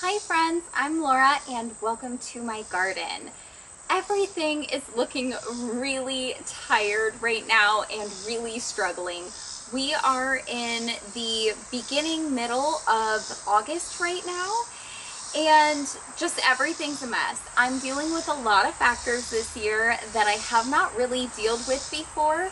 Hi friends, I'm Laura and welcome to my garden. Everything is looking really tired right now and really struggling. We are in the middle of August right now and just everything's a mess. I'm dealing with a lot of factors this year that I have not really dealt with before,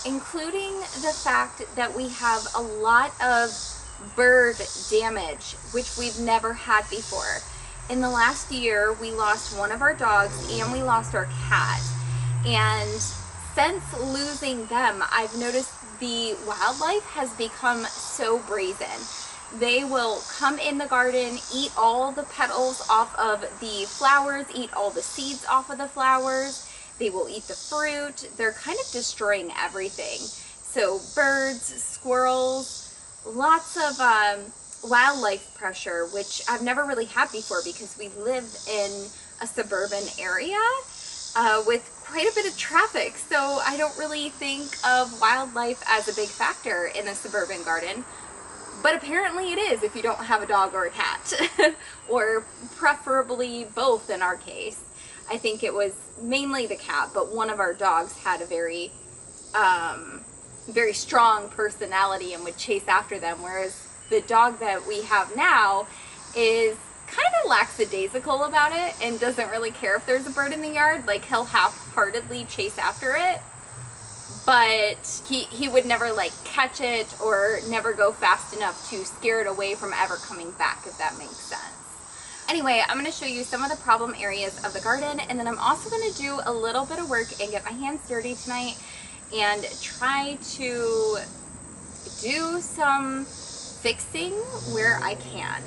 including the fact that we have a lot of bird damage, which we've never had before. In the last year, we lost one of our dogs and we lost our cat. And since losing them, I've noticed the wildlife has become so brazen. They will come in the garden, eat all the petals off of the flowers, eat all the seeds off of the flowers. They will eat the fruit. They're kind of destroying everything. So birds, squirrels, lots of wildlife pressure, which I've never really had before because we live in a suburban area with quite a bit of traffic. So I don't really think of wildlife as a big factor in a suburban garden. But apparently it is if you don't have a dog or a cat, or preferably both in our case. I think it was mainly the cat, but one of our dogs had a very strong personality and would chase after them, whereas the dog that we have now is kind of lackadaisical about it and doesn't really care if there's a bird in the yard. Like, he'll half-heartedly chase after it, but he would never like catch it or never go fast enough to scare it away from ever coming back, if that makes sense. Anyway, I'm going to show you some of the problem areas of the garden, and then I'm also going to do a little bit of work and get my hands dirty tonight and try to do some fixing where I can.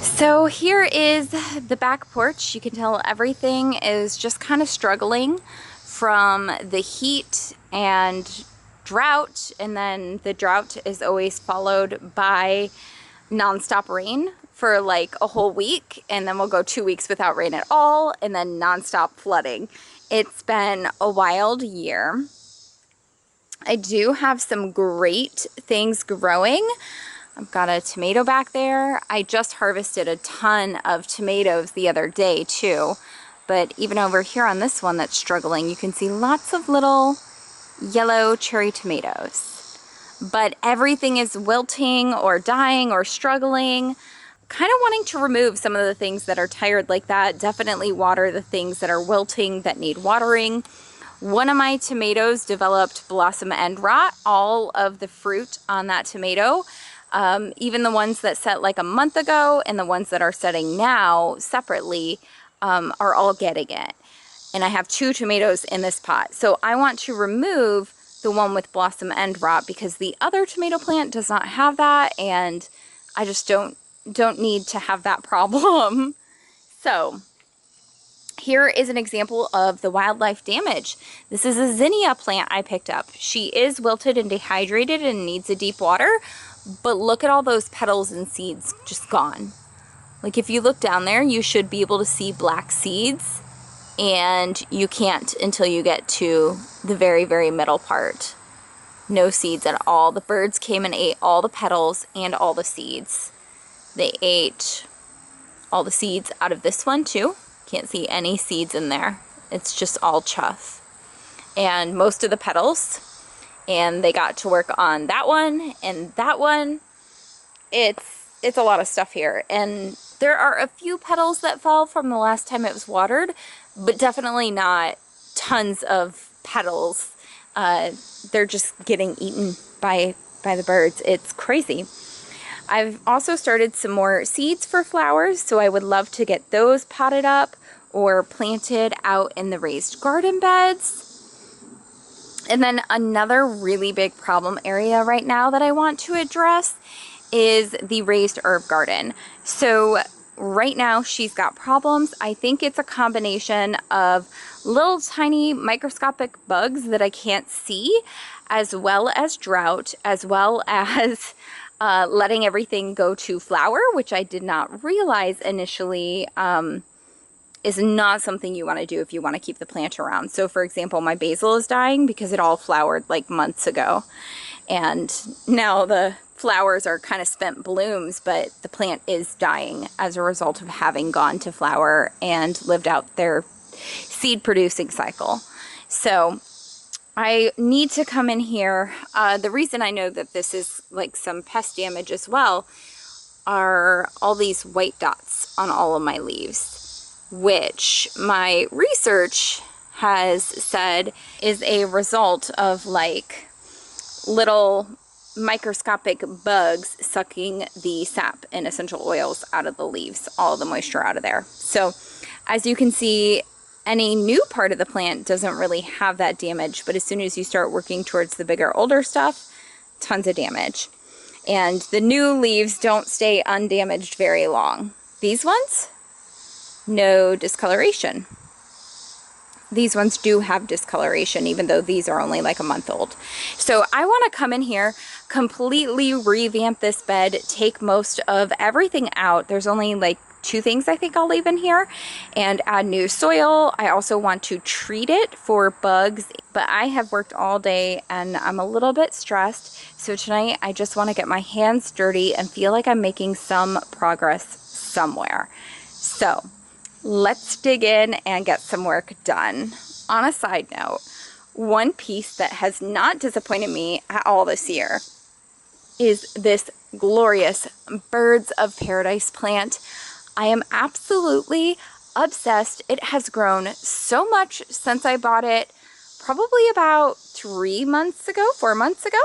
So here is the back porch. You can tell everything is just kind of struggling from the heat and drought, and then the drought is always followed by nonstop rain for like a whole week, and then we'll go 2 weeks without rain at all, and then nonstop flooding. It's been a wild year. I do have some great things growing. I've got a tomato back there. I just harvested a ton of tomatoes the other day too. But even over here on this one that's struggling, you can see lots of little yellow cherry tomatoes. But everything is wilting or dying or struggling. Kind of wanting to remove some of the things that are tired like that. Definitely water the things that are wilting that need watering. One of my tomatoes developed blossom end rot. All of the fruit on that tomato, even the ones that set like a month ago and the ones that are setting now separately, are all getting it. And I have 2 tomatoes in this pot. So I want to remove the one with blossom end rot because the other tomato plant does not have that, and I just don't need to have that problem. So here is an example of the wildlife damage. This is a zinnia plant I picked up. She is wilted and dehydrated and needs a deep water, but look at all those petals and seeds just gone. Like, if you look down there, you should be able to see black seeds, and you can't until you get to the very, very middle part. No seeds at all. The birds came and ate all the petals and all the seeds. They ate all the seeds out of this one too. Can't see any seeds in there. It's just all chuff. And most of the petals. And they got to work on that one and that one. It's a lot of stuff here. And there are a few petals that fell from the last time it was watered, but definitely not tons of petals. They're just getting eaten by the birds. It's crazy. I've also started some more seeds for flowers, so I would love to get those potted up or planted out in the raised garden beds. And then another really big problem area right now that I want to address is the raised herb garden. So right now she's got problems. I think it's a combination of little tiny microscopic bugs that I can't see, as well as drought, as well as letting everything go to flower, which I did not realize initially is not something you want to do if you want to keep the plant around. So for example, my basil is dying because it all flowered like months ago. And now the flowers are kind of spent blooms, but the plant is dying as a result of having gone to flower and lived out their seed producing cycle. So I need to come in here. The reason I know that this is like some pest damage as well are all these white dots on all of my leaves, which my research has said is a result of like little microscopic bugs sucking the sap and essential oils out of the leaves, all the moisture out of there. So as you can see, any new part of the plant doesn't really have that damage, but as soon as you start working towards the bigger, older stuff, tons of damage. And the new leaves don't stay undamaged very long. These ones, no discoloration. These ones do have discoloration, even though these are only like a month old. So I want to come in here, completely revamp this bed, take most of everything out. There's only like 2 things I think I'll leave in here, and add new soil. I also want to treat it for bugs, but I have worked all day and I'm a little bit stressed. So tonight I just want to get my hands dirty and feel like I'm making some progress somewhere. So let's dig in and get some work done. On a side note, one piece that has not disappointed me at all this year is this glorious Birds of Paradise plant. I am absolutely obsessed. It has grown so much since I bought it probably about 4 months ago.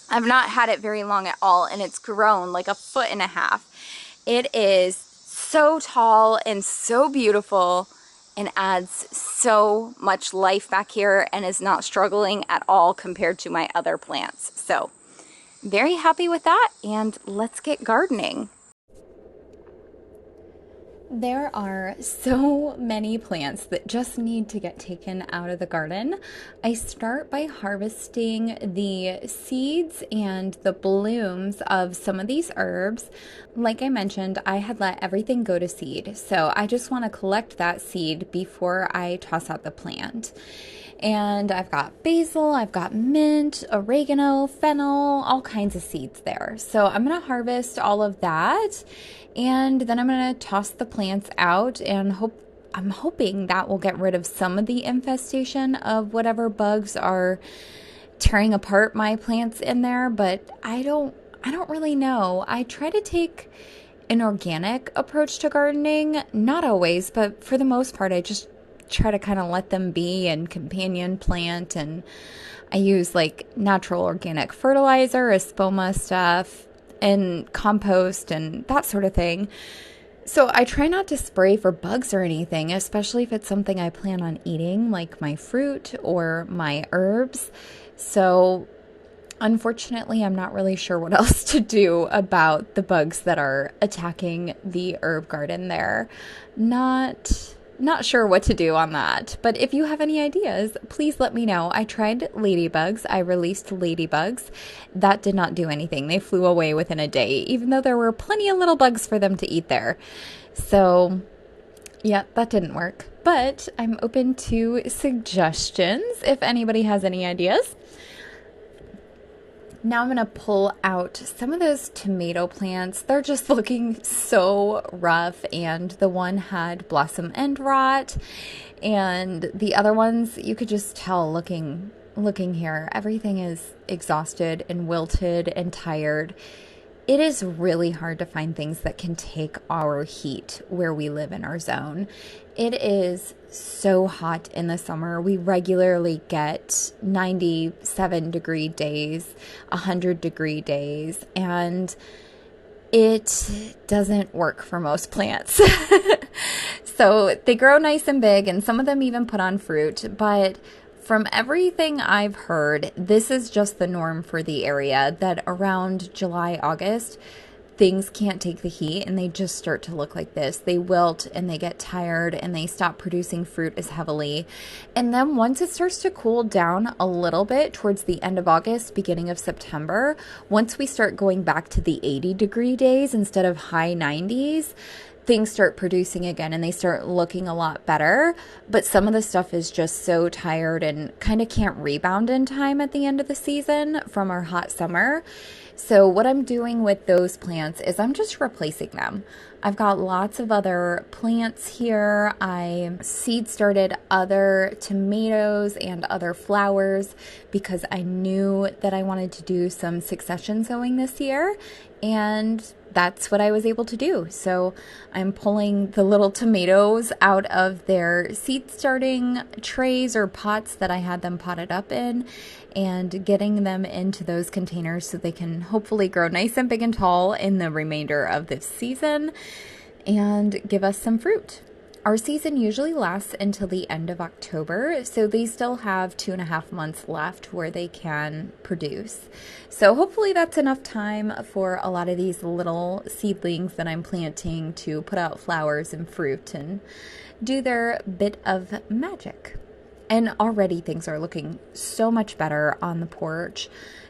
I've not had it very long at all, and it's grown like 1.5 feet. It is so tall and so beautiful and adds so much life back here and is not struggling at all compared to my other plants. So very happy with that, and let's get gardening. There are so many plants that just need to get taken out of the garden. I start by harvesting the seeds and the blooms of some of these herbs. Like I mentioned, I had let everything go to seed, so I just want to collect that seed before I toss out the plant. And I've got basil, I've got mint, oregano, fennel, all kinds of seeds there. So I'm going to harvest all of that, and then I'm going to toss the plants out, and I'm hoping that will get rid of some of the infestation of whatever bugs are tearing apart my plants in there, but I don't really know. I try to take an organic approach to gardening, not always, but for the most part I just try to kind of let them be and companion plant, and I use like natural organic fertilizer, Espoma stuff, and compost and that sort of thing. So I try not to spray for bugs or anything, especially if it's something I plan on eating, like my fruit or my herbs. So unfortunately, I'm not really sure what else to do about the bugs that are attacking the herb garden there. Not sure what to do on that, but if you have any ideas, please let me know. I tried ladybugs. I released ladybugs. That did not do anything. They flew away within a day, even though there were plenty of little bugs for them to eat there. So yeah, that didn't work, but I'm open to suggestions if anybody has any ideas. Now I'm going to pull out some of those tomato plants. They're just looking so rough, and the one had blossom end rot, and the other ones, you could just tell looking here, everything is exhausted and wilted and tired. It is really hard to find things that can take our heat where we live in our zone. It is so hot in the summer. We regularly get 97-degree days, 100-degree days, and it doesn't work for most plants. So they grow nice and big, and some of them even put on fruit, but from everything I've heard, this is just the norm for the area, that around July, August, things can't take the heat and they just start to look like this. They wilt and they get tired and they stop producing fruit as heavily. And then once it starts to cool down a little bit towards the end of August, beginning of September, once we start going back to the 80-degree days instead of high 90s, things start producing again and they start looking a lot better. But some of the stuff is just so tired and kind of can't rebound in time at the end of the season from our hot summer. So what I'm doing with those plants is I'm just replacing them. I've got lots of other plants here. I seed started other tomatoes and other flowers because I knew that I wanted to do some succession sowing this year, and that's what I was able to do. So I'm pulling the little tomatoes out of their seed starting trays or pots that I had them potted up in, and getting them into those containers so they can hopefully grow nice and big and tall in the remainder of this season and give us some fruit. Our season usually lasts until the end of October, so they still have 2.5 months left where they can produce. So hopefully that's enough time for a lot of these little seedlings that I'm planting to put out flowers and fruit and do their bit of magic. And already things are looking so much better on the porch.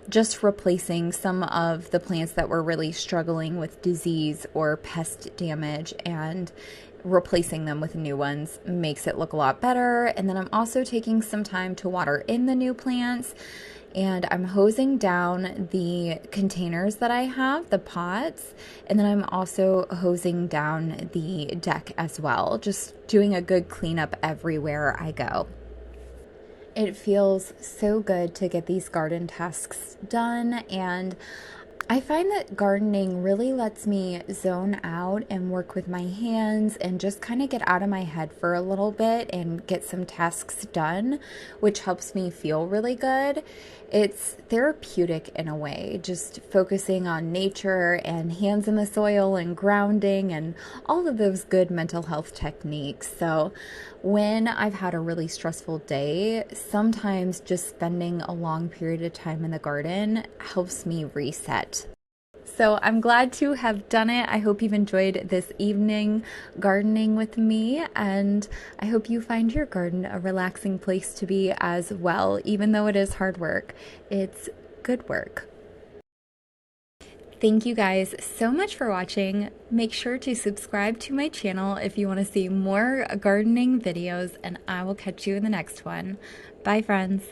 Just replacing some of the plants that were really struggling with disease or pest damage and replacing them with new ones makes it look a lot better. And then I'm also taking some time to water in the new plants, and I'm hosing down the containers that I have, the pots, and then I'm also hosing down the deck as well, just doing a good cleanup everywhere I go. It feels so good to get these garden tasks done, and I find that gardening really lets me zone out and work with my hands and just kind of get out of my head for a little bit and get some tasks done, which helps me feel really good. It's therapeutic in a way, just focusing on nature and hands in the soil and grounding and all of those good mental health techniques. So when I've had a really stressful day, sometimes just spending a long period of time in the garden helps me reset. So I'm glad to have done it. I hope you've enjoyed this evening gardening with me, and I hope you find your garden a relaxing place to be as well. Even though it is hard work, it's good work. Thank you guys so much for watching. Make sure to subscribe to my channel if you want to see more gardening videos, and I will catch you in the next one. Bye, friends.